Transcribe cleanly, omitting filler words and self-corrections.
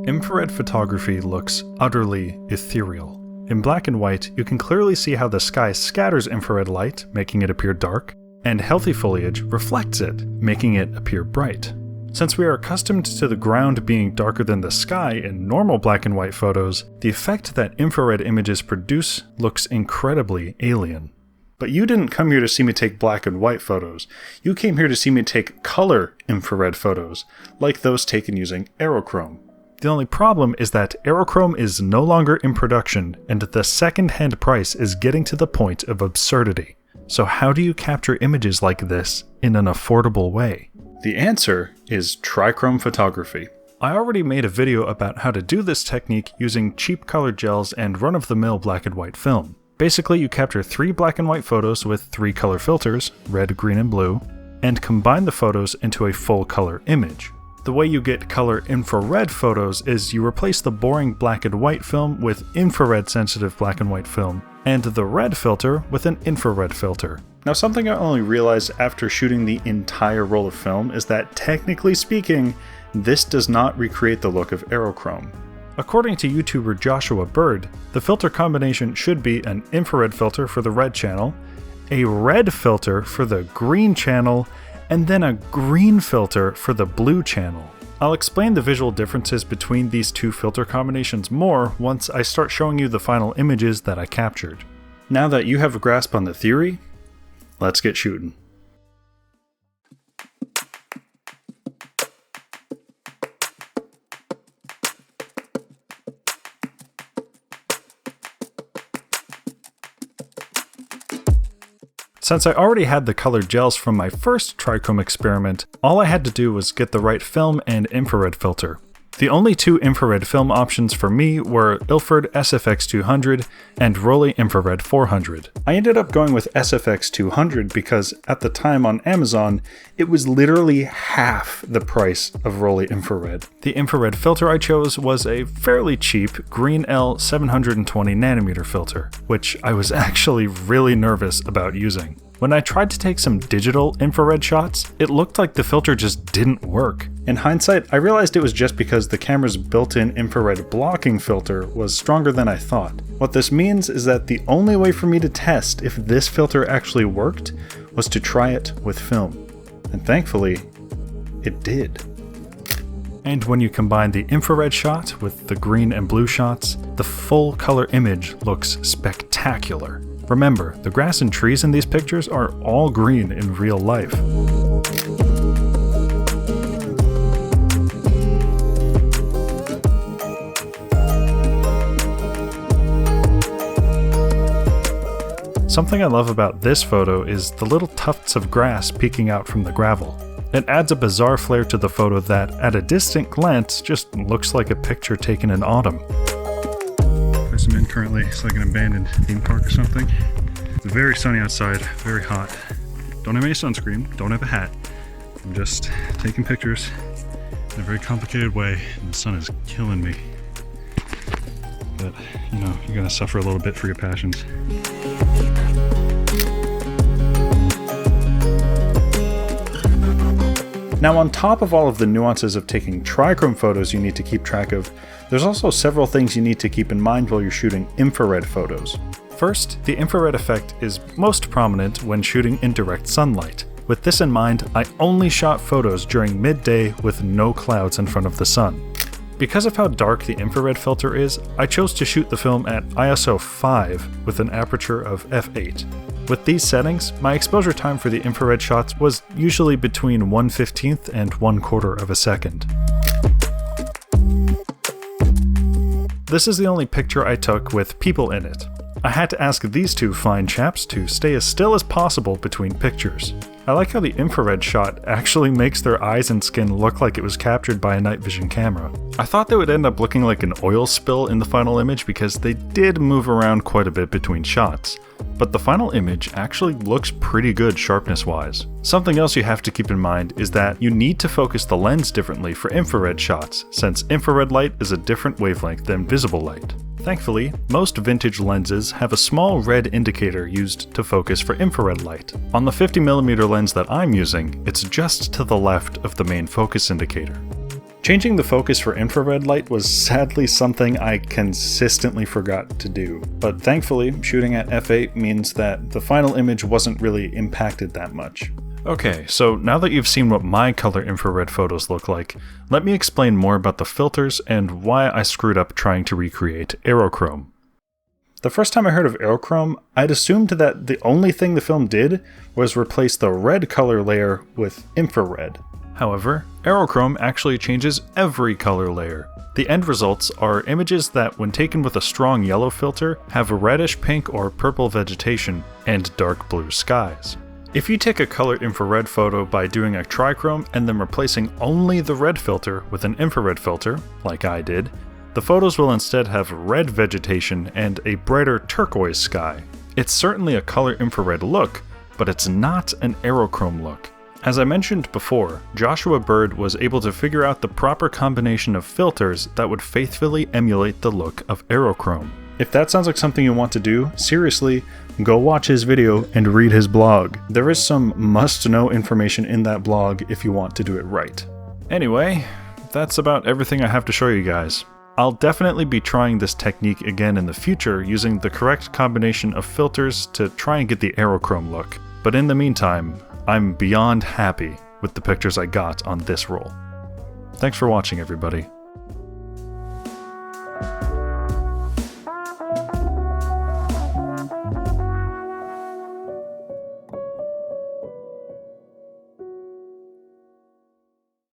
Infrared photography looks utterly ethereal. In black and white, you can clearly see how the sky scatters infrared light, making it appear dark, and healthy foliage reflects it, making it appear bright. Since we are accustomed to the ground being darker than the sky in normal black and white photos, the effect that infrared images produce looks incredibly alien. But you didn't come here to see me take black and white photos. You came here to see me take color infrared photos, like those taken using Aerochrome. The only problem is that Aerochrome is no longer in production, and the second-hand price is getting to the point of absurdity. So how do you capture images like this in an affordable way? The answer is trichrome photography. I already made a video about how to do this technique using cheap colored gels and run-of-the-mill black and white film. Basically, you capture 3 black and white photos with 3 color filters, red, green, and blue, and combine the photos into a full color image. The way you get color infrared photos is you replace the boring black and white film with infrared sensitive black and white film, and the red filter with an infrared filter. Now, something I only realized after shooting the entire roll of film is that, technically speaking, this does not recreate the look of Aerochrome. According to YouTuber Joshua Bird, the filter combination should be an infrared filter for the red channel, a red filter for the green channel, and then a green filter for the blue channel. I'll explain the visual differences between these two filter combinations more once I start showing you the final images that I captured. Now that you have a grasp on the theory, let's get shooting. Since I already had the colored gels from my first trichrome experiment, all I had to do was get the right film and infrared filter. The only 2 infrared film options for me were Ilford SFX 200 and Rollei Infrared 400. I ended up going with SFX 200 because at the time on Amazon, it was literally half the price of Rollei Infrared. The infrared filter I chose was a fairly cheap GREEN.L 720nm filter, which I was actually really nervous about using. When I tried to take some digital infrared shots, it looked like the filter just didn't work. In hindsight, I realized it was just because the camera's built-in infrared blocking filter was stronger than I thought. What this means is that the only way for me to test if this filter actually worked was to try it with film. And thankfully, it did. And when you combine the infrared shot with the green and blue shots, the full color image looks spectacular. Remember, the grass and trees in these pictures are all green in real life. Something I love about this photo is the little tufts of grass peeking out from the gravel. It adds a bizarre flair to the photo that, at a distant glance, just looks like a picture taken in autumn. I'm in currently, it's like an abandoned theme park or something. It's very sunny outside, very hot. Don't have any sunscreen, don't have a hat. I'm just taking pictures in a very complicated way, and the sun is killing me. But, you know, you're gonna suffer a little bit for your passions. Now, on top of all of the nuances of taking trichrome photos you need to keep track of, there's also several things you need to keep in mind while you're shooting infrared photos. First, the infrared effect is most prominent when shooting in direct sunlight. With this in mind, I only shot photos during midday with no clouds in front of the sun. Because of how dark the infrared filter is, I chose to shoot the film at ISO 5 with an aperture of f8. With these settings, my exposure time for the infrared shots was usually between 1/15th and 1/4 of a second. This is the only picture I took with people in it. I had to ask these two fine chaps to stay as still as possible between pictures. I like how the infrared shot actually makes their eyes and skin look like it was captured by a night vision camera. I thought they would end up looking like an oil spill in the final image because they did move around quite a bit between shots, but the final image actually looks pretty good sharpness-wise. Something else you have to keep in mind is that you need to focus the lens differently for infrared shots, since infrared light is a different wavelength than visible light. Thankfully, most vintage lenses have a small red indicator used to focus for infrared light. On the 50mm lens that I'm using, it's just to the left of the main focus indicator. Changing the focus for infrared light was sadly something I consistently forgot to do, but thankfully shooting at f8 means that the final image wasn't really impacted that much. Okay, so now that you've seen what my color infrared photos look like, let me explain more about the filters and why I screwed up trying to recreate Aerochrome. The first time I heard of Aerochrome, I'd assumed that the only thing the film did was replace the red color layer with infrared. However, Aerochrome actually changes every color layer. The end results are images that, when taken with a strong yellow filter, have reddish pink or purple vegetation and dark blue skies. If you take a colored infrared photo by doing a trichrome and then replacing only the red filter with an infrared filter, like I did, the photos will instead have red vegetation and a brighter turquoise sky. It's certainly a color infrared look, but it's not an Aerochrome look. As I mentioned before, Joshua Bird was able to figure out the proper combination of filters that would faithfully emulate the look of Aerochrome. If that sounds like something you want to do, seriously, go watch his video and read his blog. There is some must-know information in that blog if you want to do it right. Anyway, that's about everything I have to show you guys. I'll definitely be trying this technique again in the future using the correct combination of filters to try and get the Aerochrome look. But in the meantime, I'm beyond happy with the pictures I got on this roll. Thanks for watching, everybody.